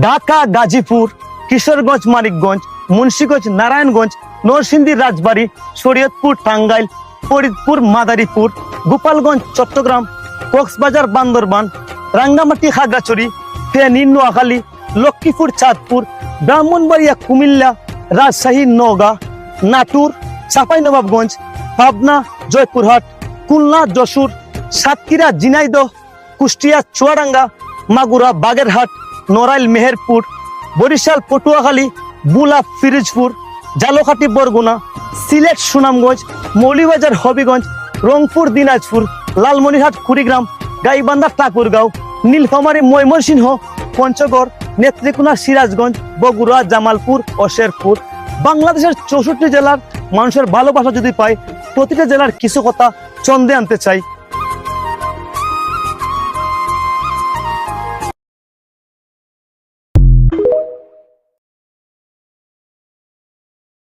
ঢাকা, গাজীপুর, কিশোরগঞ্জ, মানিকগঞ্জ, মুন্সিগঞ্জ, নারায়ণগঞ্জ, নরসিংদী, রাজবাড়ী, শরীয়তপুর, টাঙ্গাইল, ফরিদপুর, মাদারীপুর, গোপালগঞ্জ, চট্টগ্রাম, কক্সবাজার, বান্দরবান, রাঙ্গামাটি, খাগড়াছড়ি, ফেনী, নোয়াখালী, লক্ষ্মীপুর, চাঁদপুর, ব্রাহ্মণবাড়িয়া, কুমিল্লা, রাজশাহী, নওগাঁ, নাটোর, চাঁপাইনবাবগঞ্জ, পাবনা, জয়পুরহাট, খুলনা, যশোর, সাতক্ষীরা, ঝিনাইদহ, কুষ্টিয়া, চুয়াডাঙ্গা, মাগুরা, বাগেরহাট, নড়াইল, মেহেরপুর, বরিশাল, পটুয়াখালী, বুলা, ফিরোজপুর, ঝালকাঠি, বরগুনা, সিলেট, সুনামগঞ্জ, মৌলভীবাজার, হবিগঞ্জ, রংপুর, দিনাজপুর, লালমনিরহাট, কুড়িগ্রাম, গাইবান্ধা, ঠাকুরগাঁও, নীলফামারী, ময়মনসিংহ, পঞ্চগড়, নেত্রকোনা, সিরাজগঞ্জ, বগুড়া, জামালপুর ও শেরপুর। বাংলাদেশের 64 জেলার মানুষের ভালোবাসা যদি পাই, প্রতিটা জেলার কিছু কথা চন্দে আনতে চাই।